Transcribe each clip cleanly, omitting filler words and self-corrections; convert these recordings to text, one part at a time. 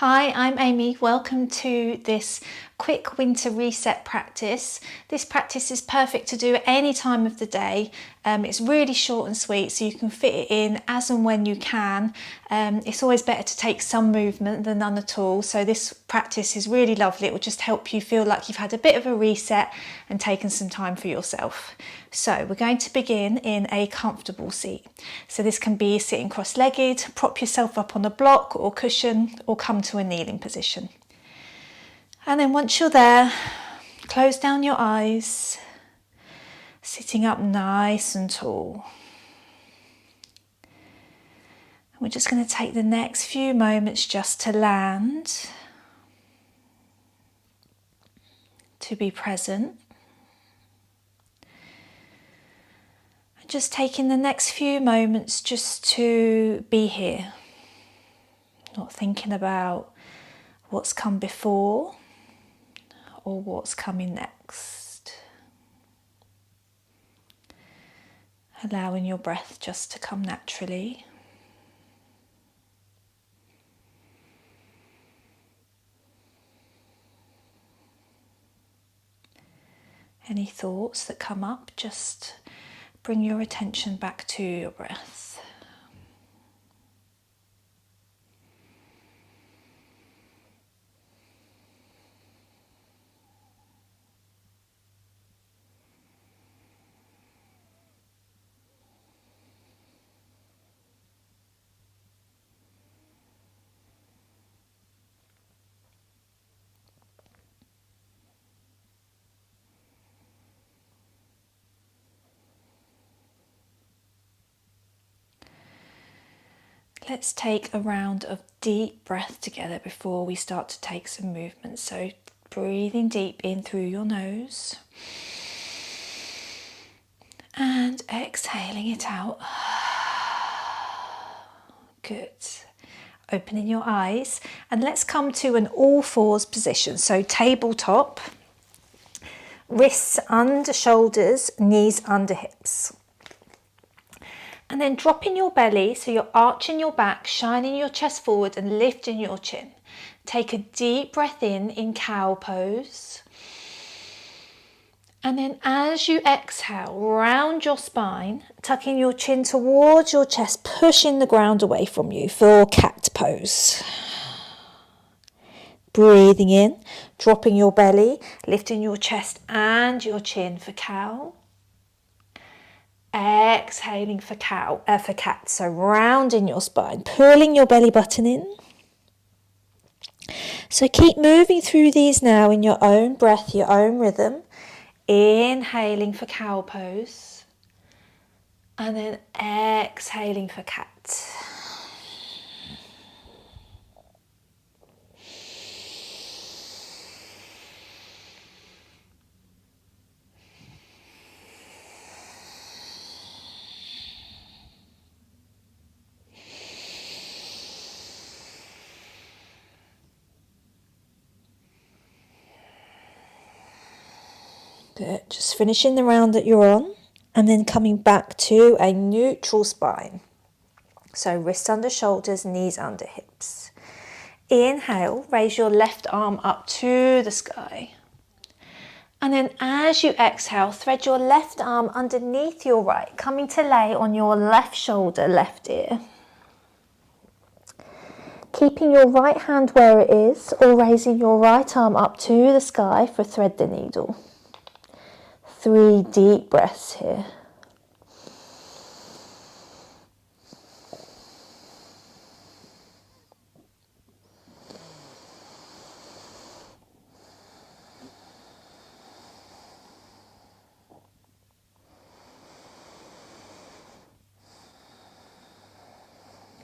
Hi, I'm Amy. Welcome to this quick winter reset practice. This practice is perfect to do at any time of the day. It's really short and sweet, so you can fit it in as and when you can. It's always better to take some movement than none at all. So this practice is really lovely. It will just help you feel like you've had a bit of a reset and taken some time for yourself. So we're going to begin in a comfortable seat. So this can be sitting cross-legged, prop yourself up on a block or cushion, or come to a kneeling position. And then once you're there, close down your eyes, sitting up nice and tall. We're just going to take the next few moments just to land, to be present. Just taking the next few moments just to be here, not thinking about what's come before or what's coming next. Allowing your breath just to come naturally. Any thoughts that come up, just bring your attention back to your breath. Let's take a round of deep breath together before we start to take some movement. So breathing deep in through your nose and exhaling it out. Good. Opening your eyes, and let's come to an all fours position. So tabletop, wrists under shoulders, knees under hips. And then dropping your belly, so you're arching your back, shining your chest forward and lifting your chin. Take a deep breath in cow pose. And then as you exhale, round your spine, tucking your chin towards your chest, pushing the ground away from you for cat pose. Breathing in, dropping your belly, lifting your chest and your chin for cow. Exhaling for cat. So rounding your spine, pulling your belly button in. So keep moving through these now in your own breath, your own rhythm. Inhaling for cow pose. And then exhaling for cat. Good. Just finishing the round that you're on and then coming back to a neutral spine. So wrists under shoulders, knees under hips. Inhale, raise your left arm up to the sky. And then as you exhale, thread your left arm underneath your right, coming to lay on your left shoulder, left ear. Keeping your right hand where it is, or raising your right arm up to the sky for thread the needle. 3 deep breaths here.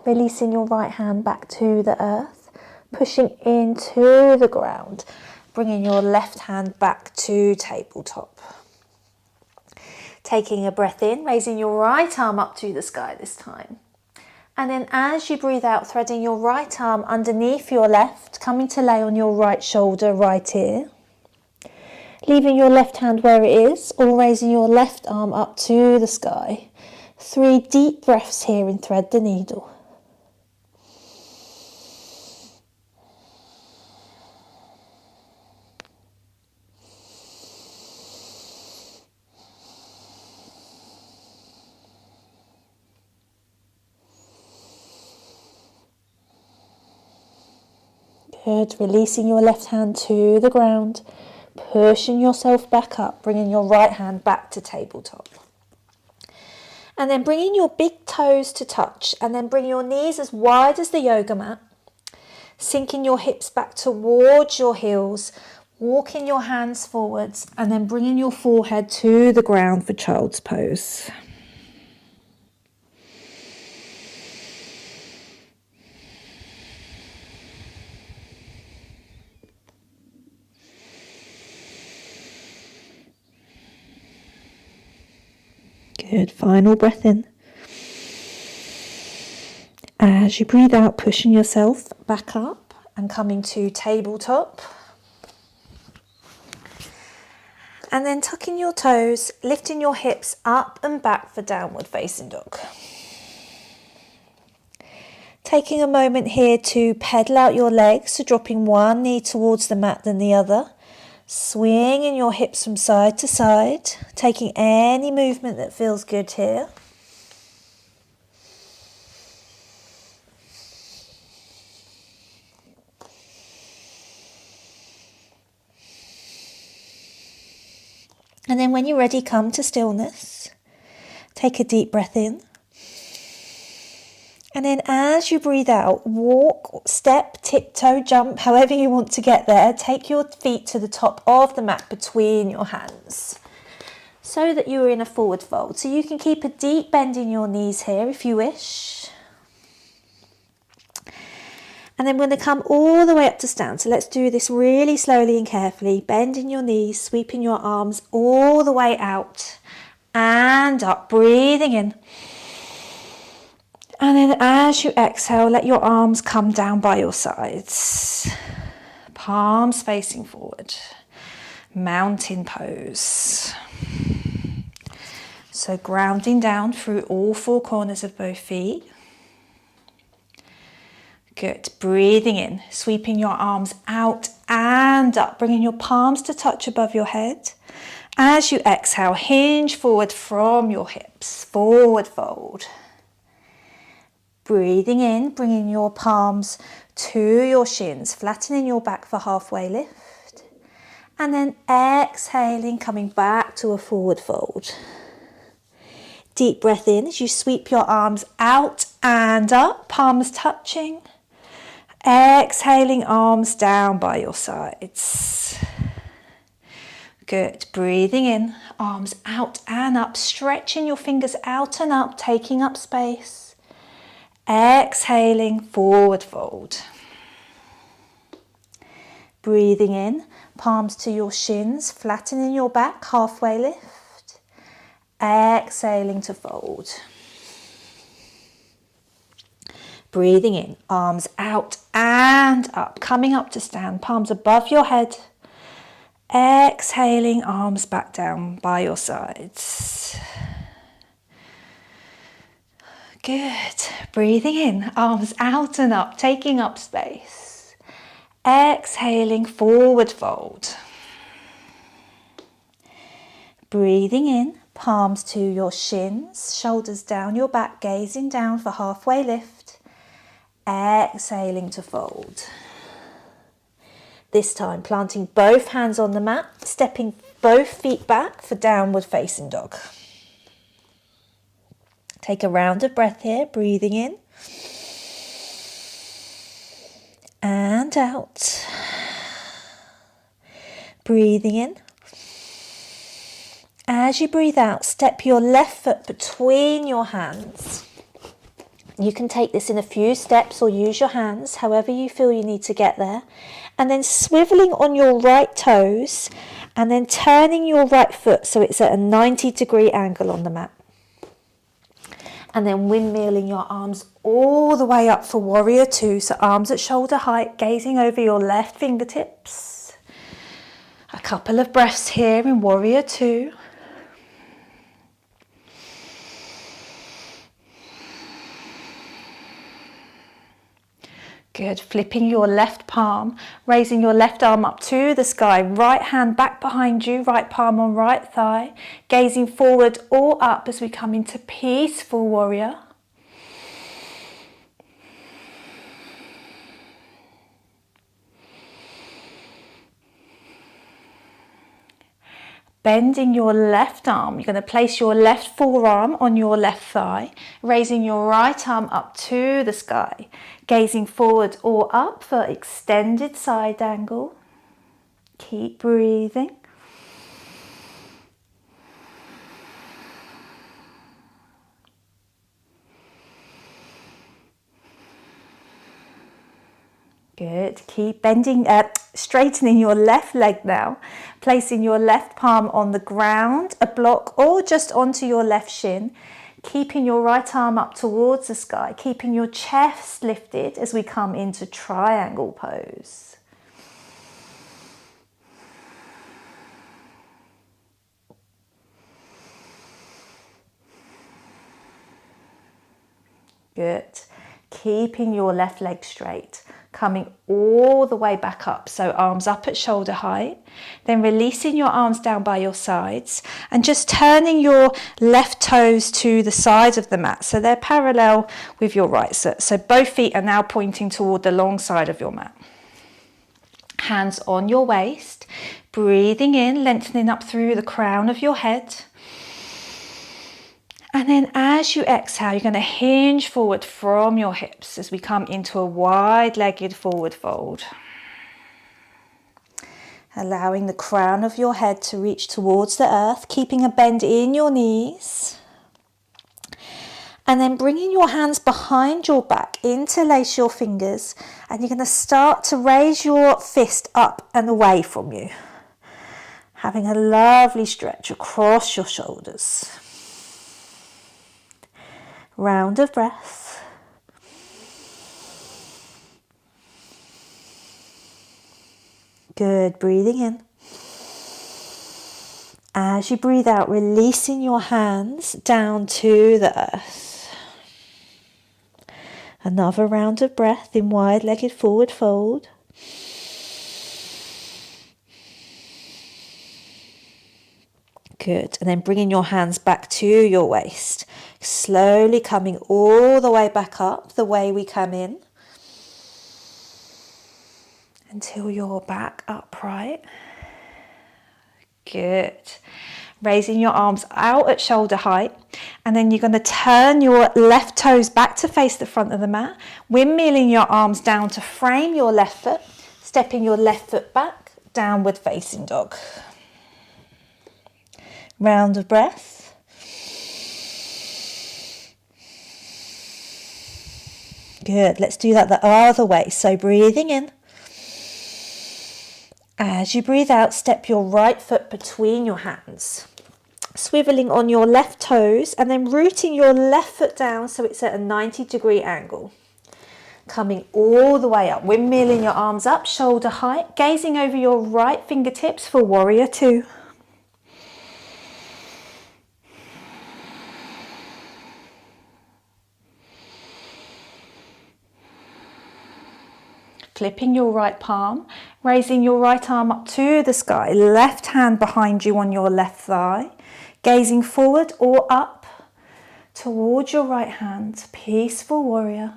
Releasing your right hand back to the earth, pushing into the ground, bringing your left hand back to tabletop. Taking a breath in, raising your right arm up to the sky this time. And then as you breathe out, threading your right arm underneath your left, coming to lay on your right shoulder, right ear. Leaving your left hand where it is, or raising your left arm up to the sky. 3 deep breaths here and thread the needle. Good. Releasing your left hand to the ground, pushing yourself back up, bringing your right hand back to tabletop. And then bringing your big toes to touch, and then bring your knees as wide as the yoga mat, sinking your hips back towards your heels, walking your hands forwards, and then bringing your forehead to the ground for child's pose. Good. Final breath in. As you breathe out, pushing yourself back up and coming to tabletop. And then tucking your toes, lifting your hips up and back for downward facing dog. Taking a moment here to pedal out your legs, so dropping one knee towards the mat than the other. Swinging your hips from side to side, taking any movement that feels good here. And then when you're ready, come to stillness. Take a deep breath in. And then as you breathe out, walk, step, tiptoe, jump, however you want to get there. Take your feet to the top of the mat between your hands so that you're in a forward fold. So you can keep a deep bend in your knees here if you wish. And then we're going to come all the way up to stand. So let's do this really slowly and carefully. Bending your knees, sweeping your arms all the way out and up, breathing in. And then as you exhale, let your arms come down by your sides. Palms facing forward. Mountain pose. So grounding down through all four corners of both feet. Good. Breathing in, sweeping your arms out and up, bringing your palms to touch above your head. As you exhale, hinge forward from your hips, forward fold. Breathing in, bringing your palms to your shins, flattening your back for halfway lift. And then exhaling, coming back to a forward fold. Deep breath in as you sweep your arms out and up, palms touching. Exhaling, arms down by your sides. Good. Breathing in, arms out and up, stretching your fingers out and up, taking up space. Exhaling, forward fold. Breathing in, palms to your shins, flattening your back, halfway lift. Exhaling to fold. Breathing in, arms out and up, coming up to stand, palms above your head. Exhaling, arms back down by your sides. Good. Breathing in, arms out and up, taking up space. Exhaling, forward fold. Breathing in, palms to your shins, shoulders down your back, gazing down for halfway lift. Exhaling to fold. This time planting both hands on the mat, stepping both feet back for downward facing dog. Take a round of breath here, breathing in and out. Breathing in. As you breathe out, step your left foot between your hands. You can take this in a few steps or use your hands, however you feel you need to get there. And then swiveling on your right toes and then turning your right foot so it's at a 90-degree angle on the mat. And then windmilling your arms all the way up for warrior two. So arms at shoulder height, gazing over your left fingertips. A couple of breaths here in warrior two. Good. Flipping your left palm, raising your left arm up to the sky, right hand back behind you, right palm on right thigh, gazing forward or up as we come into peaceful warrior. Bending your left arm, you're going to place your left forearm on your left thigh, raising your right arm up to the sky, gazing forward or up for extended side angle. Keep breathing. Good. Keep bending, straightening your left leg now, placing your left palm on the ground, a block, or just onto your left shin, keeping your right arm up towards the sky, keeping your chest lifted as we come into triangle pose. Good. Keeping your left leg straight, coming all the way back up, so arms up at shoulder height, then releasing your arms down by your sides and just turning your left toes to the sides of the mat so they're parallel with your right foot. So both feet are now pointing toward the long side of your mat. Hands on your waist, breathing in, lengthening up through the crown of your head. And then as you exhale, you're going to hinge forward from your hips as we come into a wide-legged forward fold. Allowing the crown of your head to reach towards the earth, keeping a bend in your knees. And then bringing your hands behind your back, interlace your fingers, and you're going to start to raise your fist up and away from you. Having a lovely stretch across your shoulders. Round of breath. Good, breathing in. As you breathe out, releasing your hands down to the earth. Another round of breath in wide-legged forward fold. Good, and then bringing your hands back to your waist. Slowly coming all the way back up, the way we come in. Until you're back upright. Good. Raising your arms out at shoulder height. And then you're going to turn your left toes back to face the front of the mat. Windmilling your arms down to frame your left foot. Stepping your left foot back, downward facing dog. Round of breath. Good, let's do that the other way. So breathing in. As you breathe out, step your right foot between your hands. Swiveling on your left toes and then rooting your left foot down so it's at a 90-degree angle. Coming all the way up, windmilling your arms up, shoulder height, gazing over your right fingertips for warrior two. Flipping your right palm, raising your right arm up to the sky, left hand behind you on your left thigh, gazing forward or up towards your right hand, peaceful warrior.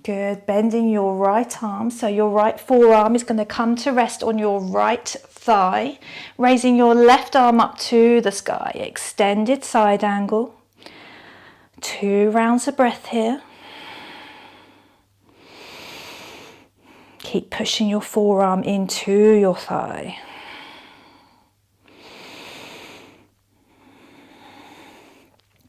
Good, bending your right arm, so your right forearm is going to come to rest on your right thigh, raising your left arm up to the sky, extended side angle. 2 rounds of breath here. Keep pushing your forearm into your thigh.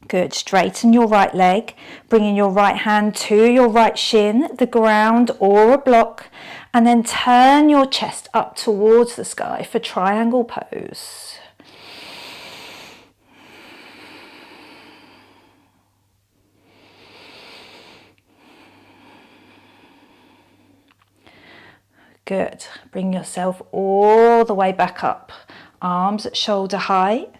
Good, straighten your right leg, bringing your right hand to your right shin, the ground or a block, and then turn your chest up towards the sky for triangle pose. Good, bring yourself all the way back up, arms at shoulder height.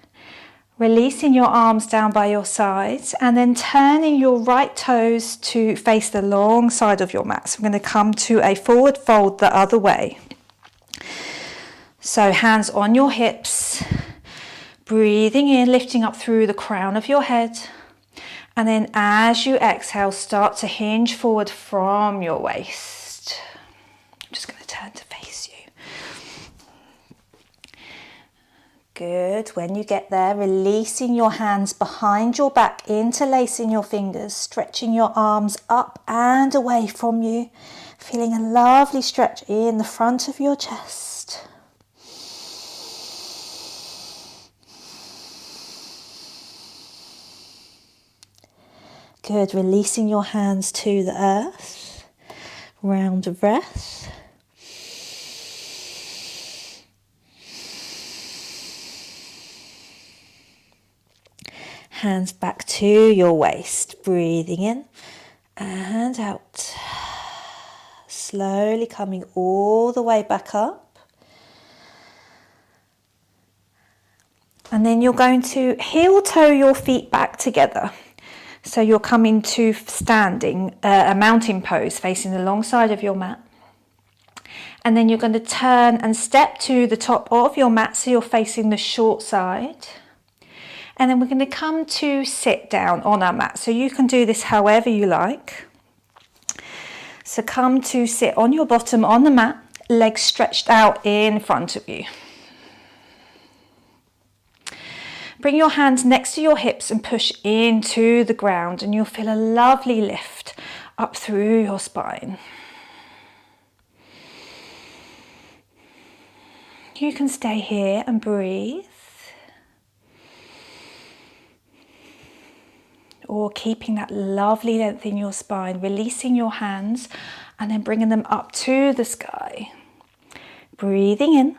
Releasing your arms down by your sides and then turning your right toes to face the long side of your mat. So we're going to come to a forward fold the other way. So hands on your hips, breathing in, lifting up through the crown of your head. And then as you exhale, start to hinge forward from your waist. I'm just going to turn to face you. Good. When you get there, releasing your hands behind your back, interlacing your fingers, stretching your arms up and away from you, feeling a lovely stretch in the front of your chest. Good. Releasing your hands to the earth. Round of breath. Hands back to your waist, breathing in and out. Slowly coming all the way back up. And then you're going to heel toe your feet back together. So you're coming to standing, a mountain pose facing the long side of your mat. And then you're going to turn and step to the top of your mat so you're facing the short side. And then we're going to come to sit down on our mat. So you can do this however you like. So come to sit on your bottom on the mat, legs stretched out in front of you. Bring your hands next to your hips and push into the ground, and you'll feel a lovely lift up through your spine. You can stay here and breathe. Or keeping that lovely length in your spine, releasing your hands and then bringing them up to the sky. Breathing in.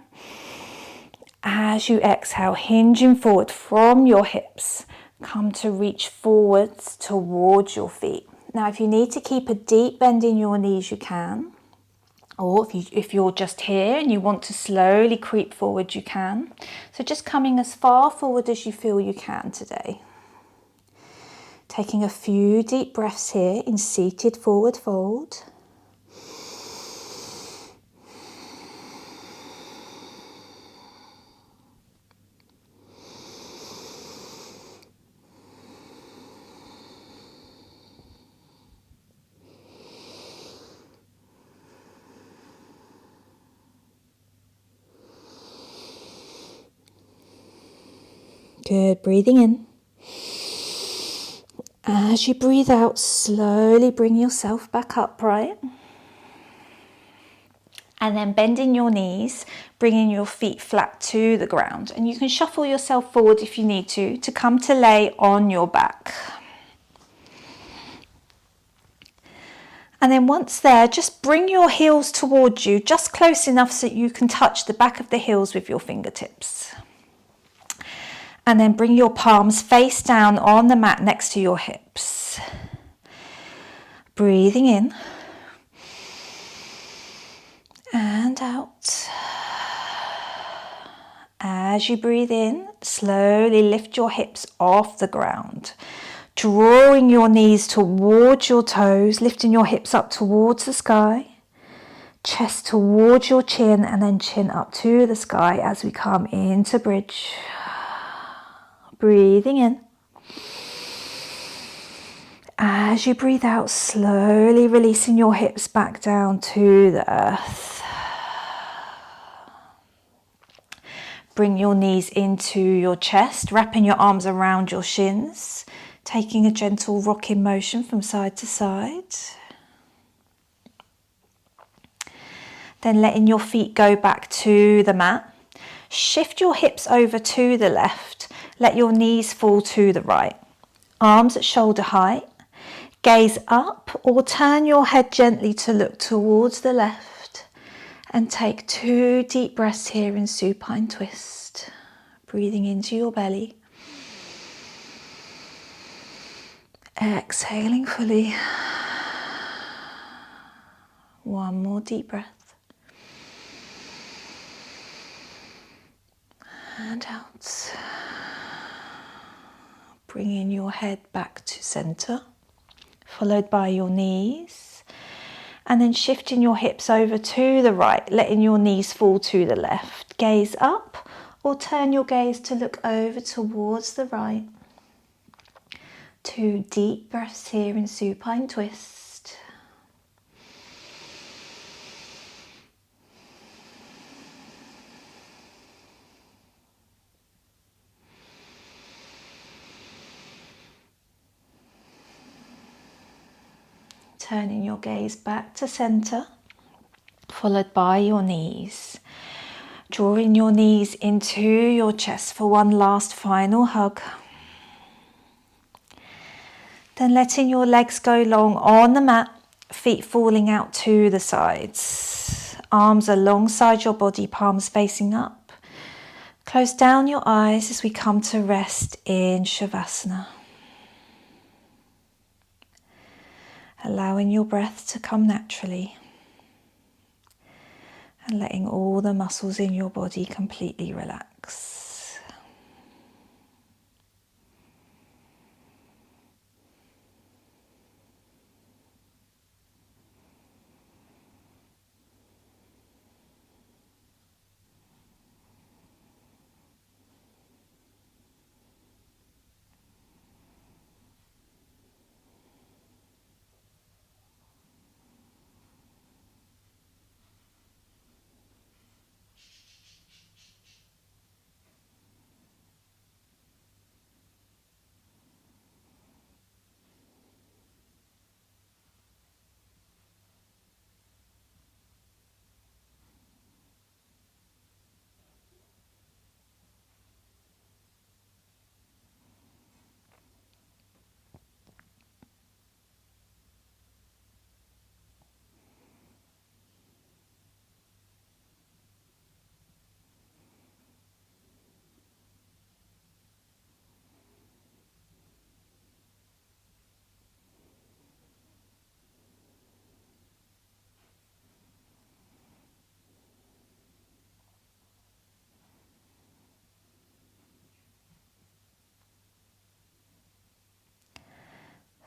As you exhale, hinging forward from your hips, come to reach forwards towards your feet. Now, if you need to keep a deep bend in your knees, you can. Or if you're just here and you want to slowly creep forward, you can. So just coming as far forward as you feel you can today. Taking a few deep breaths here in seated forward fold. Good, breathing in. As you breathe out, slowly bring yourself back upright. And then bending your knees, bringing your feet flat to the ground. And you can shuffle yourself forward if you need to come to lay on your back. And then once there, just bring your heels towards you, just close enough so that you can touch the back of the heels with your fingertips. And then bring your palms face down on the mat next to your hips. Breathing in. And out. As you breathe in, slowly lift your hips off the ground. Drawing your knees towards your toes, lifting your hips up towards the sky. Chest towards your chin and then chin up to the sky as we come into bridge. Breathing in. As you breathe out, slowly releasing your hips back down to the earth. Bring your knees into your chest, wrapping your arms around your shins, taking a gentle rocking motion from side to side. Then letting your feet go back to the mat. Shift your hips over to the left. Let your knees fall to the right. Arms at shoulder height. Gaze up or turn your head gently to look towards the left. And take 2 deep breaths here in supine twist. Breathing into your belly. Exhaling fully. 1 more deep breath. And out. Bringing your head back to center, followed by your knees. And then shifting your hips over to the right, letting your knees fall to the left. Gaze up or turn your gaze to look over towards the right. 2 deep breaths here in supine twist. Turning your gaze back to center, followed by your knees. Drawing your knees into your chest for one last final hug. Then letting your legs go long on the mat, feet falling out to the sides. Arms alongside your body, palms facing up. Close down your eyes as we come to rest in Shavasana. Allowing your breath to come naturally. And letting all the muscles in your body completely relax.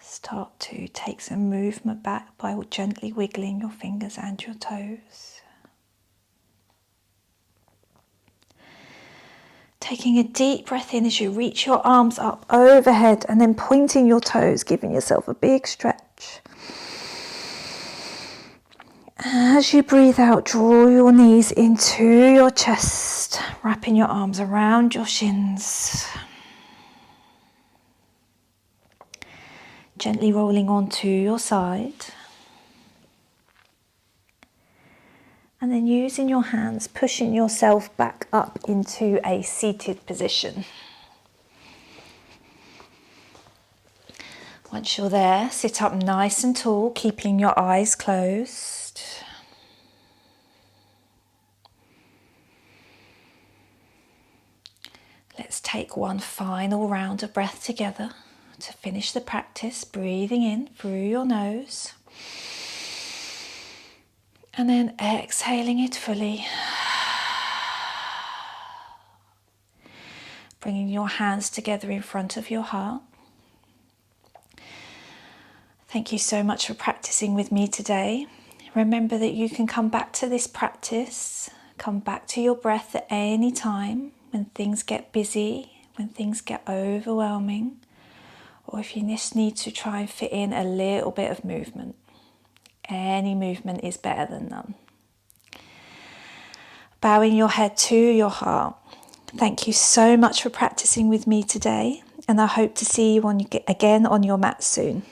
Start to take some movement back by gently wiggling your fingers and your toes. Taking a deep breath in as you reach your arms up overhead and then pointing your toes, giving yourself a big stretch. As you breathe out, draw your knees into your chest, wrapping your arms around your shins. Gently rolling onto your side. And then using your hands, pushing yourself back up into a seated position. Once you're there, sit up nice and tall, keeping your eyes closed. Let's take one final round of breath together to finish the practice, breathing in through your nose. And then exhaling it fully. Bringing your hands together in front of your heart. Thank you so much for practicing with me today. Remember that you can come back to this practice, come back to your breath at any time when things get busy, when things get overwhelming, or if you just need to try and fit in a little bit of movement. Any movement is better than none. Bowing your head to your heart. Thank you so much for practicing with me today, and I hope to see you again on your mat soon.